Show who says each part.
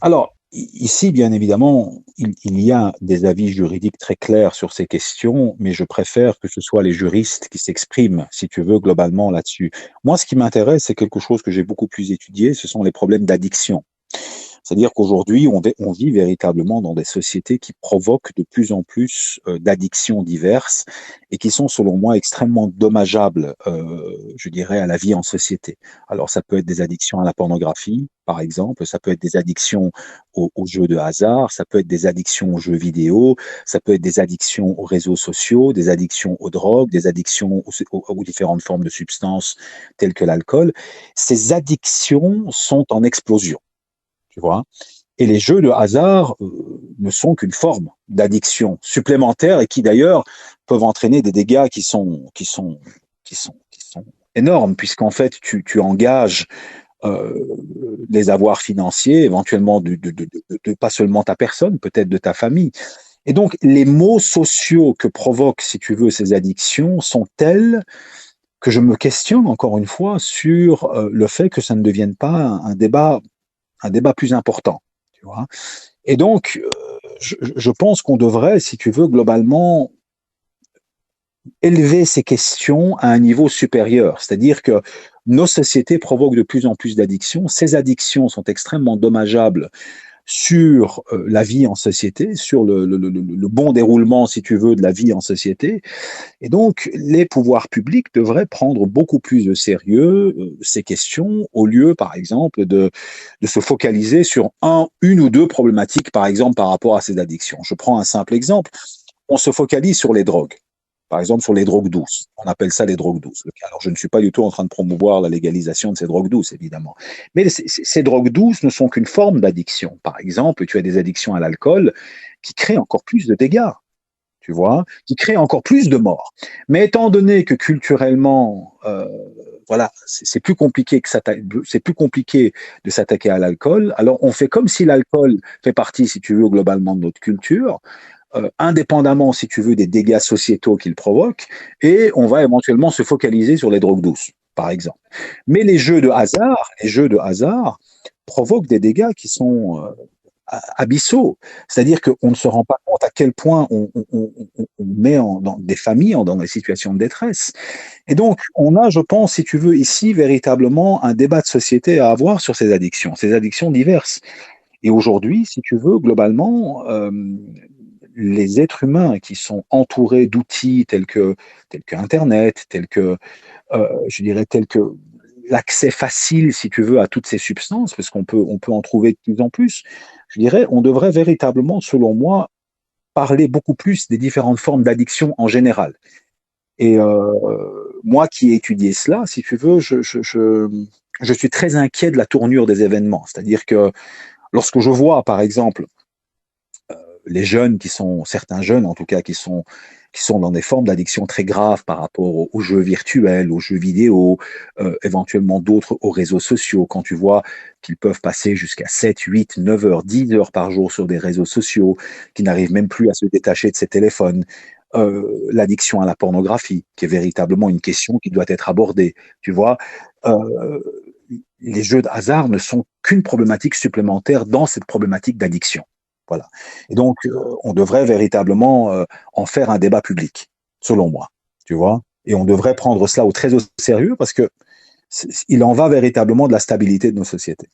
Speaker 1: Alors, ici, bien évidemment, il y a des avis juridiques très clairs sur ces questions, mais je préfère que ce soit les juristes qui s'expriment, si tu veux, globalement là-dessus. Moi, ce qui m'intéresse, c'est quelque chose que j'ai beaucoup plus étudié, ce sont les problèmes d'addiction. C'est-à-dire qu'aujourd'hui, on vit véritablement dans des sociétés qui provoquent de plus en plus d'addictions diverses et qui sont, selon moi, extrêmement dommageables, je dirais, à la vie en société. Alors, ça peut être des addictions à la pornographie, par exemple, ça peut être des addictions aux jeux de hasard, ça peut être des addictions aux jeux vidéo, ça peut être des addictions aux réseaux sociaux, des addictions aux drogues, des addictions aux différentes formes de substances telles que l'alcool. Ces addictions sont en explosion, tu vois. Et les jeux de hasard ne sont qu'une forme d'addiction supplémentaire et qui d'ailleurs peuvent entraîner des dégâts qui sont énormes, puisqu'en fait tu engages euh, les avoirs financiers, éventuellement pas seulement ta personne, peut-être de ta famille. Et donc les maux sociaux que provoquent, si tu veux, ces addictions sont tels que je me questionne encore une fois sur le fait que ça ne devienne pas un débat plus important. Tu vois. Et donc, je pense qu'on devrait, si tu veux, globalement élever ces questions à un niveau supérieur. C'est-à-dire que nos sociétés provoquent de plus en plus d'addictions. Ces addictions sont extrêmement dommageables sur la vie en société, sur le bon déroulement, si tu veux, de la vie en société. Et donc, les pouvoirs publics devraient prendre beaucoup plus de sérieux ces questions, au lieu, par exemple, de se focaliser sur une ou deux problématiques, par exemple, par rapport à ces addictions. Je prends un simple exemple. On se focalise sur les drogues. Par exemple, sur les drogues douces. On appelle ça les drogues douces. Alors, je ne suis pas du tout en train de promouvoir la légalisation de ces drogues douces, évidemment. Mais ces drogues douces ne sont qu'une forme d'addiction. Par exemple, tu as des addictions à l'alcool qui créent encore plus de dégâts, tu vois, qui créent encore plus de morts. Mais étant donné que culturellement, voilà, c'est plus compliqué c'est plus compliqué de s'attaquer à l'alcool. Alors on fait comme si l'alcool fait partie, si tu veux, globalement de notre culture, indépendamment, si tu veux, des dégâts sociétaux qu'il provoque, et on va éventuellement se focaliser sur les drogues douces, par exemple. Mais les jeux de hasard provoquent des dégâts qui sont abyssaux. C'est-à-dire qu'on ne se rend pas compte à quel point on met dans des familles dans des situations de détresse. Et donc, on a, je pense, si tu veux, ici véritablement un débat de société à avoir sur ces addictions diverses. Et aujourd'hui, si tu veux, globalement, les êtres humains qui sont entourés d'outils tels que Internet, je dirais, tels que l'accès facile, si tu veux, à toutes ces substances, parce on peut en trouver de plus en plus, je dirais, on devrait véritablement, selon moi, parler beaucoup plus des différentes formes d'addiction en général. Et moi qui ai étudié cela, si tu veux, je suis très inquiet de la tournure des événements. C'est-à-dire que lorsque je vois, par exemple, les jeunes certains jeunes en tout cas, qui sont dans des formes d'addiction très graves par rapport aux jeux virtuels, aux jeux vidéo, éventuellement d'autres aux réseaux sociaux, quand tu vois qu'ils peuvent passer jusqu'à 7, 8, 9 heures, 10 heures par jour sur des réseaux sociaux, qui n'arrivent même plus à se détacher de ces téléphones, l'addiction à la pornographie, qui est véritablement une question qui doit être abordée, tu vois. Euh, les jeux de hasard ne sont qu'une problématique supplémentaire dans cette problématique d'addiction. Voilà. Et donc, on devrait véritablement en faire un débat public, selon moi. Tu vois. Et on devrait prendre cela très au sérieux parce que il en va véritablement de la stabilité de nos sociétés.